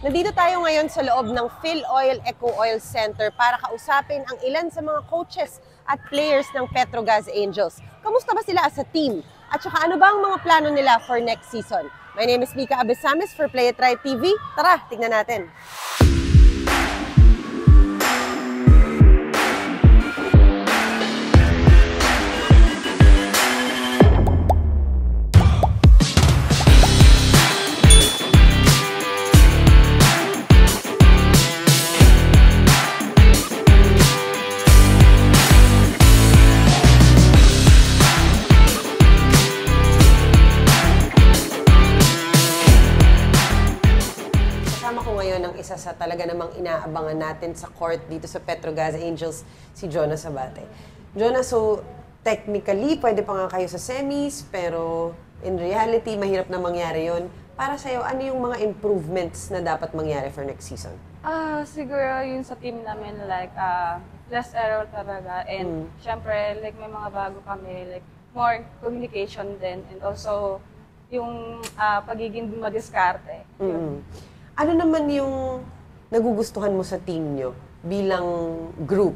Nandito tayo ngayon sa loob ng PhilOil Eco Oil Center para kausapin ang ilan sa mga coaches at players ng Petrogas Angels. Kamusta ba sila as a team? At saka ano ba ang mga plano nila for next season? My name is Mika Abesamis for Play It Right TV. Tara, tignan natin. Isa sa talaga namang inaabangan natin sa court dito sa Petrogas Angels, si Jonah Sabate. Jonah, so technically, pwede pa nga kayo sa semis, pero in reality, mahirap na mangyari yon. Para sa'yo, ano yung mga improvements na dapat mangyari for next season? Siguro yun sa team namin, like, less error talaga. And syempre, like, may mga bago kami, like, more communication din. And also, yung pagiging madiskarte. Ano naman yung nagugustuhan mo sa team nyo bilang group?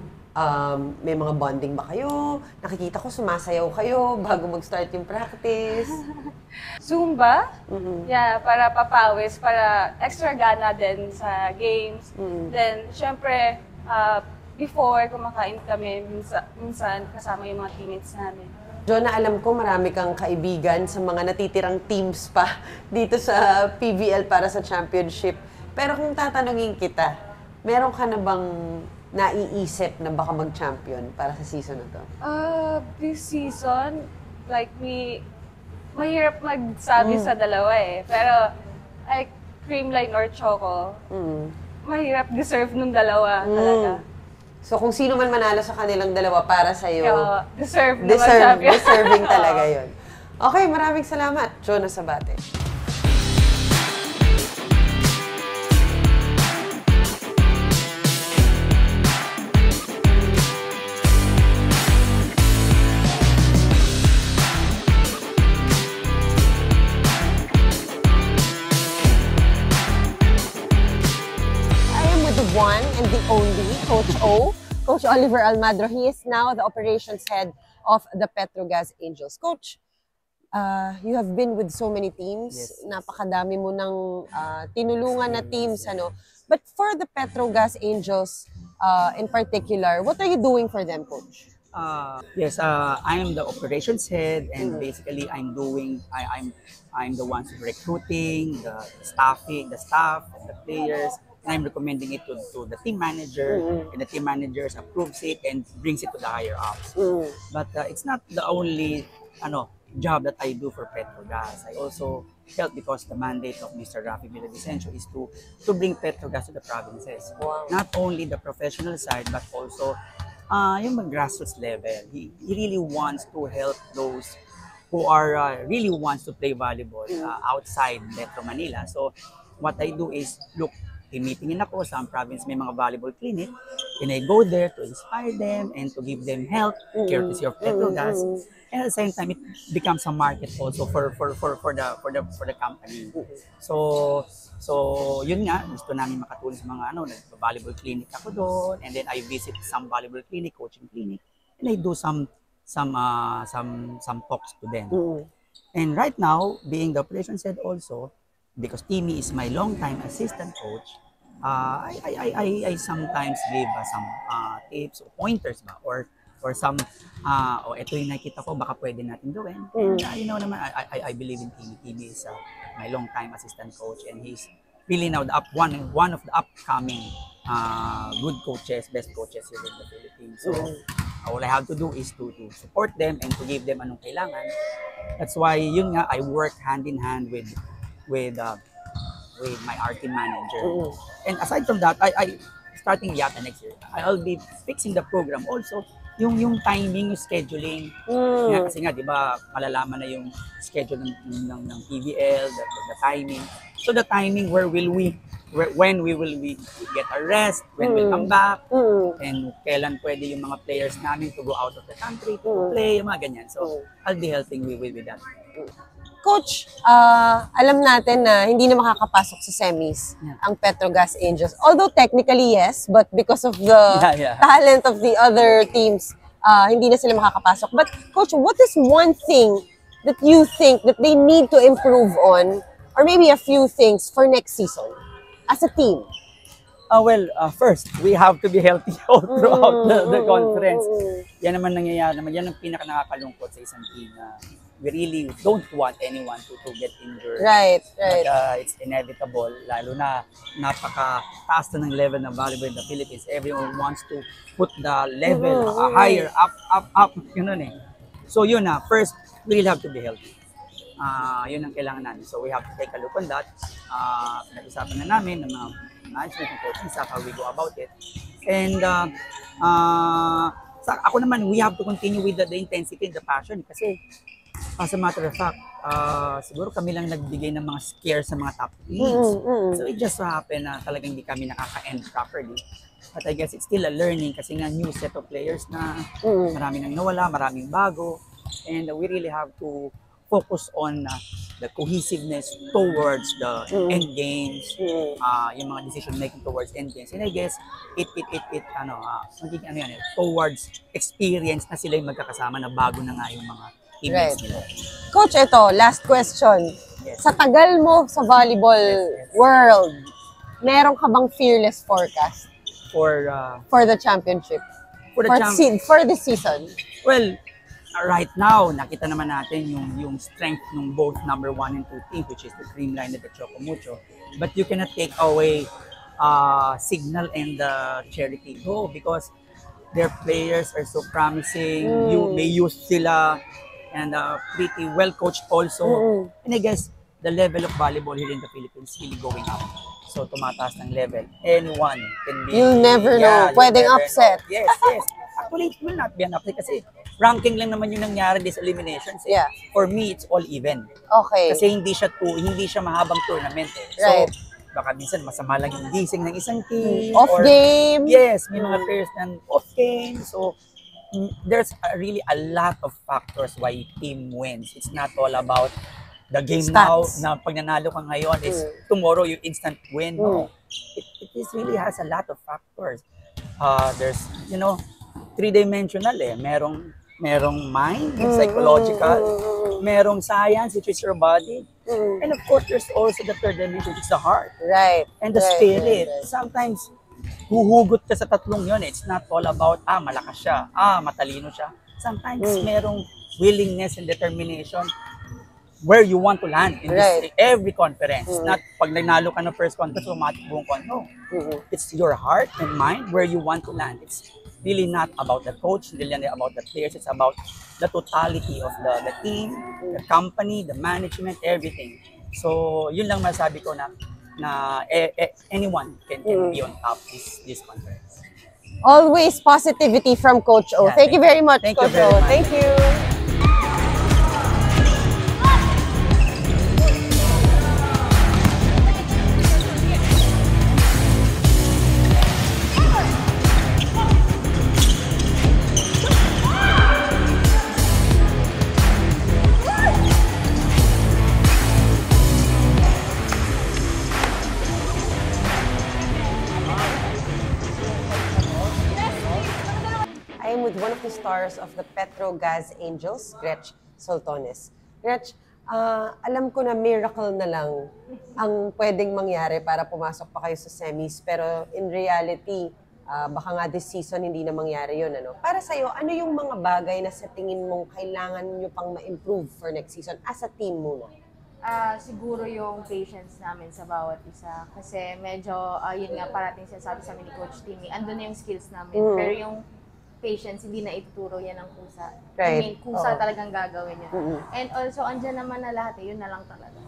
May mga bonding ba kayo? Nakikita ko sumasayaw kayo bago mag-start yung practice. Zumba? Yeah, para papawis, para extra gana din sa games. Then, syempre, before kumakain kami, minsan kasama yung mga teammates namin. Jonah, alam ko marami kang kaibigan sa mga natitirang teams pa dito sa PVL para sa championship. Pero kung tatanungin kita, meron ka na bang naiisip na baka mag-champion para sa season na to? This season, like mahirap magsabi sa dalawa eh. Pero like Creamline or Choco, mahirap deserve nung dalawa talaga. So, kung sino man manalo sa kanilang dalawa para sa'yo, deserving talaga yun. Okay, maraming salamat, Jonah Sabate. One and the only Coach O, Coach Oliver Almadro. He is now the operations head of the Petrogas Angels. Coach, you have been with so many teams. Yes. Napakadami mo ng tinulungan na teams. Ano? But for the Petrogas Angels in particular, what are you doing for them, Coach? Yes, I am the operations head, and basically I'm the one recruiting, the staff, and the players. And I'm recommending it to the team manager, and the team managers approves it and brings it to the higher ups. But it's not the only job that I do for Petrogas. I also help because the mandate of Mr. Rafi Villavicencio is to bring Petrogas to the provinces. Wow. Not only the professional side, but also yung grassroots level. He really wants to help those who are really wants to play volleyball outside Metro Manila. So what I do is, look, meetingin ako sa province, may mga volleyball clinic, and I go there to inspire them and to give them help, courtesy of Petrogas. And at the same time, it becomes a market also for the company. So yun nga, gusto namin makatulong sa mga volleyball clinic ako doon, and then I visit some volleyball clinic, coaching clinic, and I do some talks to them. And right now, being the operations head also, because Timmy is my long-time assistant coach, I sometimes give some tips or pointers or some ito yung nakita ko baka pwede natin gawin. And you know naman, I believe in Timmy. Timmy is my long-time assistant coach, and he's really now one of the upcoming good coaches, best coaches here in the Philippines. So all I have to do is to support them and to give them anong kailangan. That's why yun nga, I work hand in hand with my art team manager. And aside from that, I starting yata next year, I'll be fixing the program also, yung timing, yung scheduling. Kasi nga, di ba, malalaman na yung schedule ng PVL, the timing. So the timing, when we will get a rest, when we'll come back, and kailan pwede yung mga players namin to go out of the country to play, yung mga ganyan. So I'll be helping with that. Coach, alam natin na hindi na makakapasok sa semis ang Petrogas Angels. Although technically yes, but because of the talent of the other teams, hindi na sila makakapasok. But Coach, what is one thing that you think that they need to improve on, or maybe a few things for next season as a team? First, we have to be healthy all throughout the conference. Yan naman nangyayari naman. Yan ang pinaka-nakakalungkot sa isang team na we really don't want anyone to get injured. Right. But, it's inevitable, lalo na napaka-taas na ng level ng volleyball in the Philippines. Everyone wants to put the level higher, up, yun nun eh. So yun na, first, we really have to be healthy. Yun ang kailangan natin. So we have to take a look on that. Nag-usapan na namin ng mga management and coaching staff how we go about it. And ako naman, we have to continue with the intensity and the passion kasi as a matter of fact, siguro kami lang nagbigay ng mga scares sa mga top teams. So it just so happened na talagang hindi kami nakaka-end properly. But I guess it's still a learning kasi nga new set of players na maraming nang nawala, maraming bago. And we really have to focus on the cohesiveness towards the end games, yung mga decision making towards end games. And I guess towards experience na sila yung magkakasama na bago na nga yung mga teammates nila. Coach, ito, last question. Yes. Sa tagal mo sa volleyball world, meron ka bang fearless forecast for the championship? For the season? Well, right now, nakita naman natin yung strength ng both number 1 and 2 teams, which is the Creamline and the Chocomucho. But you cannot take away Signal and the Cherry Pico because their players are so promising. May use sila and pretty well coached also. And I guess the level of volleyball here in the Philippines is really going up. So tumataas ng level. Anyone can be. You'll never know. Pwedeng upset. Yes. Actually, it will not be an upset kasi ranking lang naman yung nangyari this eliminations. Yeah. For me, it's all even. Okay. Kasi hindi siya mahabang tournament eh. Right. So, baka minsan masama lang yung gising ng isang team. Off game. Yes, may mga players ng off game. So, there's really a lot of factors why team wins. It's not all about the game Stats. now, na pag nanalo ka ngayon is tomorrow you instant win. No. It really has a lot of factors. There's, three-dimensional eh. Merong mind, psychological, merong science, which is your body, and of course, there's also the third dimension, it's the heart. Right. And the spirit. Sometimes, huhugot ka sa tatlong yun. It's not all about, malakas siya, matalino siya. Sometimes, merong willingness and determination where you want to land in every conference. Not pag nanalo ka ng first conference, automatic buong conference. No. It's your heart and mind where you want to land. It's really not about the coach, really not about the players. It's about the totality of the team, the company, the management, everything. So, yun lang masabi ko na anyone can be on top this conference. Always positivity from Coach O. Thank you very much, Coach O. Thank you. I am with one of the stars of the Petrogas Angels, Gretch Soltones. Gretch, alam ko na miracle na lang ang pwedeng mangyari para pumasok pa kayo sa semis, pero in reality, baka nga this season hindi na mangyari yun. Para sa'yo, ano yung mga bagay na sa tingin mong kailangan nyo pang ma-improve for next season as a team muna? Siguro yung patience namin sa bawat isa. Kasi medyo, yun nga, parating sinasabi sa amin ni Coach Timmy, andun na yung skills namin. Pero yung patience, hindi na ituturo yan ng kusa. Right. I mean, kusa talagang gagawin yun. And also, andyan naman na lahat yun na lang talaga.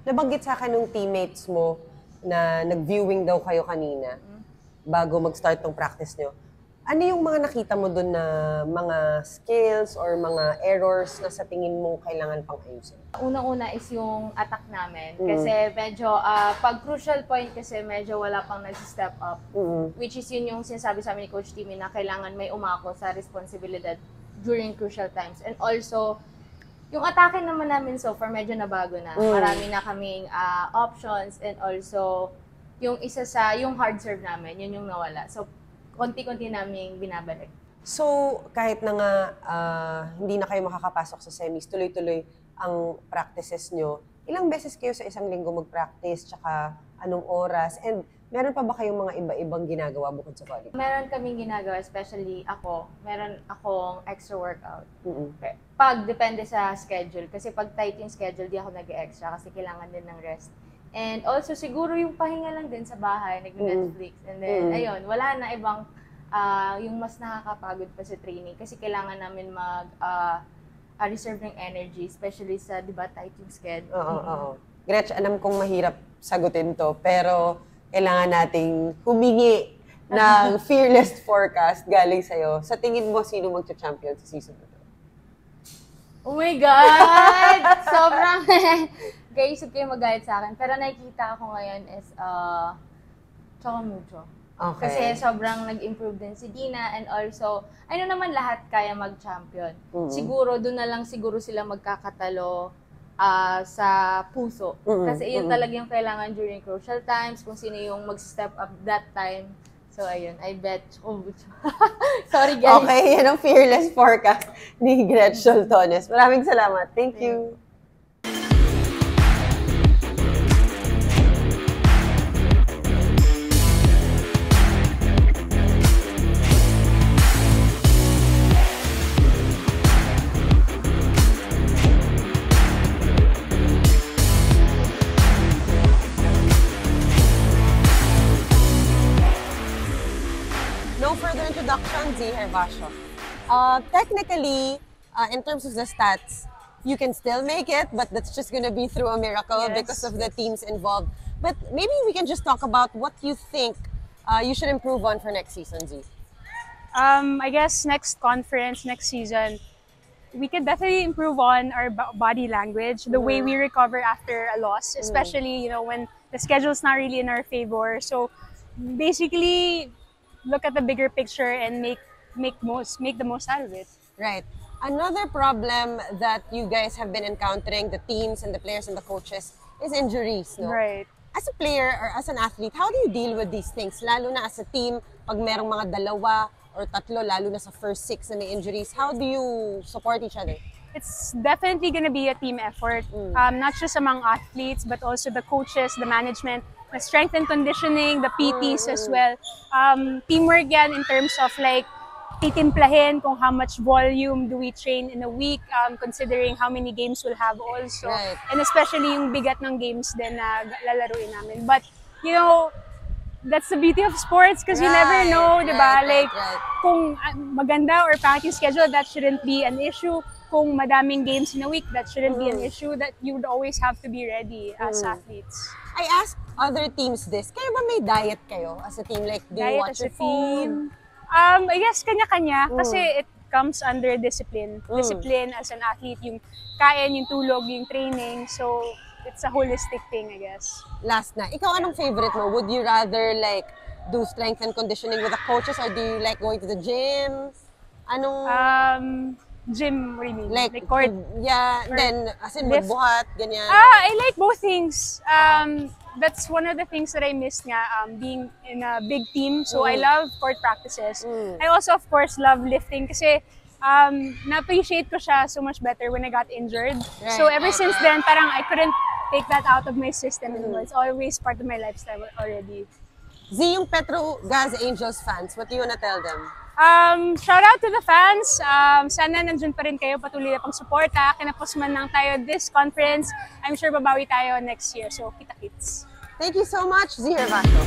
Nabanggit sa akin ng teammates mo na nag-viewing daw kayo kanina bago mag-start tong practice nyo. Ano yung mga nakita mo dun na mga skills or mga errors na sa tingin mo kailangan pang ayusin? Unang-una is yung attack namin. Kasi medyo, pag crucial point kasi medyo wala pang nag-step up. Which is yun yung sinasabi sa amin ni Coach Timmy na kailangan may umako sa responsibilidad during crucial times. And also, Yung atake naman namin so far, medyo nabago na. Marami na kaming options and also yung isa sa, yung hard serve namin, yun yung nawala. So, konti-konti namin binabalik. So, kahit na nga hindi na kayo makakapasok sa semis, tuloy-tuloy ang practices nyo. Ilang beses kayo sa isang linggo mag-practice, tsaka anong oras? And meron pa ba kayong mga iba-ibang ginagawa bukod sa volleyball? Meron kaming ginagawa, especially ako, meron akong extra workout. Pag depende sa schedule, kasi pag tight yung schedule, di ako nag-extra kasi kailangan din ng rest. And also, siguro yung pahinga lang din sa bahay, nag-Netflix. And then, ayun, wala na ibang yung mas nakakapagod pa sa training kasi kailangan namin reserve ng energy, especially sa, di ba, tight yung schedule. Oo. Gretch, alam kong mahirap sagutin to, pero kailangan nating humingi ng fearless forecast galing sa'yo. Sa tingin mo, sino magcha-champion sa season na to? Oh my God! Sobrang... Guys, huwag kayo magalit sa akin. Pero nakikita ko ngayon is Chocomucho. Okay. Kasi sobrang nag-improve din si Dina and also, ano naman lahat kaya mag-champion. Siguro, doon na lang siguro sila magkakatalo sa puso. Kasi yun talaga yung kailangan during crucial times, kung sino yung mag-step up that time. So, ayun, I bet Chocomucho. Sorry, guys. Okay, yan ang fearless forecast ni Gretch Soltones. Maraming salamat. Thank you. No further introduction, Z Hervasio. Technically, in terms of the stats, you can still make it, but that's just going to be through a miracle because of the teams involved. But maybe we can just talk about what you think you should improve on for next season, Z. I guess next conference, next season, we could definitely improve on our body language, the way we recover after a loss, especially, you know, when the schedule's not really in our favor. So basically, look at the bigger picture and make the most out of it. Right. Another problem that you guys have been encountering, the teams and the players and the coaches, is injuries, no? Right. As a player or as an athlete, how do you deal with these things? Lalo na as a team, pag merong mga dalawa or tatlo, lalo na sa first six na may injuries, how do you support each other? It's definitely going to be a team effort, not just among athletes, but also the coaches, the management, the strength and conditioning, the PTs as well. Teamwork yan in terms of like, titimplahin kung how much volume do we train in a week, considering how many games we'll have also. Right. And especially yung bigat ng games din na lalaruin namin. But, you know, that's the beauty of sports because you never know, di ba? Like, kung maganda or pangit yung schedule, that shouldn't be an issue. Kung madaming games in a week, that shouldn't be an issue. That you would always have to be ready as athletes. I asked other teams this. Kayo ba may diet kayo as a team? Like, do you Diet watch as your a team? food? I guess kanya-kanya kasi it comes under discipline. Discipline as an athlete, yung kain, yung tulog, yung training. So, it's a holistic thing, I guess. Last na. Ikaw, anong favorite mo? Would you rather like do strength and conditioning with the coaches or do you like going to the gym? Anong... Gym, what do you mean? like court? Yeah, then as in lift? magbuhat, ganyan. I like both things. That's one of the things that I missed nga, being in a big team. So I love court practices. I also, of course, love lifting kasi na-appreciate ko siya so much better when I got injured. So ever since then, parang I couldn't take that out of my system anymore. It's always part of my lifestyle already. Z, yung Petrogas Angels fans, what do you wanna tell them? Shout out to the fans. Sana nandun pa rin kayo, patuloy na pang suporta. Kinapos man lang tayo this conference. I'm sure babawi tayo next year. So, kita-kits. Thank you so much, Z Hervasio.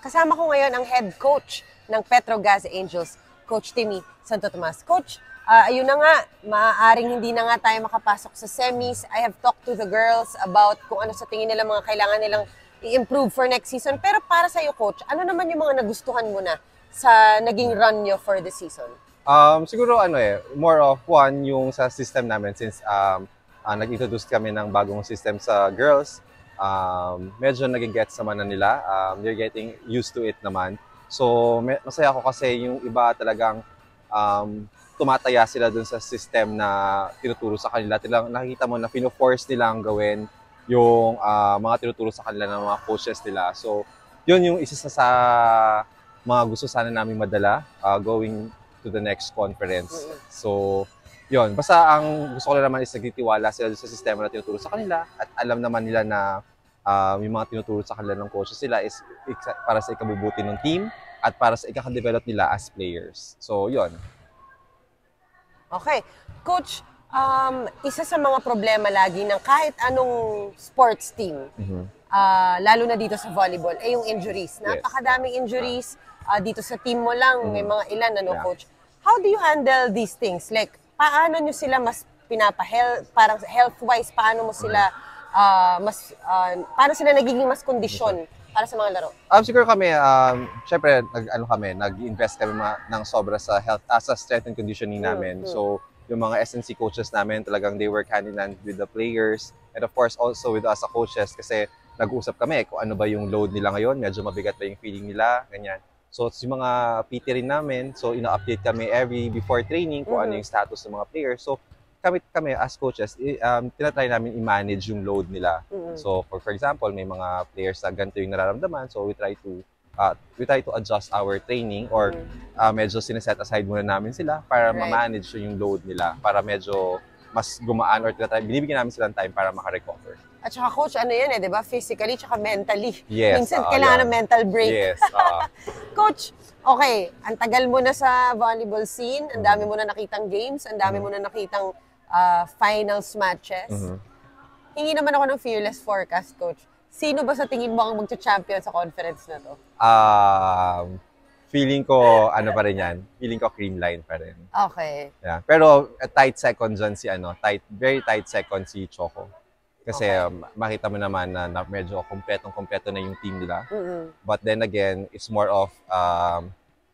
Kasama ko ngayon ang head coach ng Petrogas Angels, Coach Timmy Santo Tomas. Coach, ayun na nga, maaaring hindi na nga tayo makapasok sa semis. I have talked to the girls about kung ano sa tingin nila mga kailangan nilang i-improve for next season. Pero para sa'yo, Coach, ano naman yung mga nagustuhan mo na sa naging run nyo for the season? Siguro more of one yung sa system namin since nag-introduce kami ng bagong system sa girls. Medyo naging gets naman na nila. They're getting used to it naman. So, masaya ako kasi yung iba talagang tumataya sila dun sa system na tinuturo sa kanila. Nakikita mo na pino-force nilang gawin yung mga tinuturo sa kanila ng mga coaches nila. So, yun yung isa sa mga gusto sana namin madala going to the next conference. So, yun. Basta ang gusto ko na naman is nagtitiwala sila sa sistema na tinuturo sa kanila at alam naman nila na yung mga tinuturo sa kanila ng coaches nila is para sa ikabubuti ng team at para sa ikaka-develop nila as players. So, yun. Okay. Coach, isa sa mga problema lagi ng kahit anong sports team, lalo na dito sa volleyball, ay yung injuries. Napakadaming injuries. Dito sa team mo lang, may mga ilan, Coach? How do you handle these things? Like, paano nyo sila mas pinapa-health, parang health-wise, paano mo sila, paano sila nagiging mas kondisyon para sa mga laro? Siguro kami, syempre, nag-invest kami ng sobra sa health, sa strength and conditioning namin. So, yung mga SNC coaches namin, talagang they work hand in hand with the players. And of course, also with us as coaches, kasi nag-uusap kami kung ano ba yung load nila ngayon, medyo mabigat ba yung feeling nila, ganyan. So, yung mga PT rin namin, so ina-update kami before training kung ano yung status ng mga players. So, kami as coaches, tinatry namin i-manage yung load nila. So, for example, may mga players na ganito yung nararamdaman, so we try to adjust our training or medyo sineset aside muna namin sila para ma-manage yung load nila, para medyo mas gumaan or binibigyan namin sila ng time para makarecover. At saka coach, ano yan di ba? Physically tsaka mentally. Yes. Minsan kailangan ng mental break. Yes. Coach, okay, ang tagal mo na sa volleyball scene, ang dami mo na nakitang games, ang dami mo na nakitang finals matches. Hingi naman ako ng fearless forecast, Coach. Sino ba sa tingin mo ang magcha-champion sa conference na to? Feeling ko, pa rin yan? Feeling ko Creamline pa rin. Okay. Yeah. Pero tight second dyan very tight second si Choco. Kasi makita mo naman na medyo kompleto na yung team nila. But then again, it's more of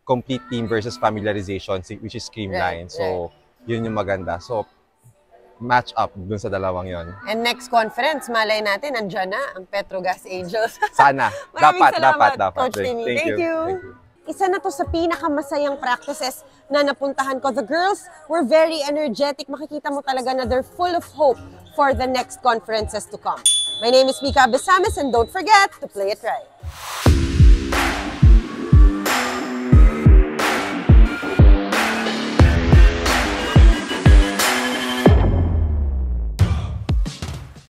complete team versus familiarization, which is Creamline. So, yun yung maganda. So, match up dun sa dalawang yon. And next conference, malay natin, andyan na ang Petrogas Angels. Sana. dapat. Coach Timmy. Thank you. Isa na to sa pinakamasayang practices na napuntahan ko. The girls were very energetic. Makikita mo talaga na they're full of hope for the next conferences to come. My name is Mika Besames and don't forget to play it right.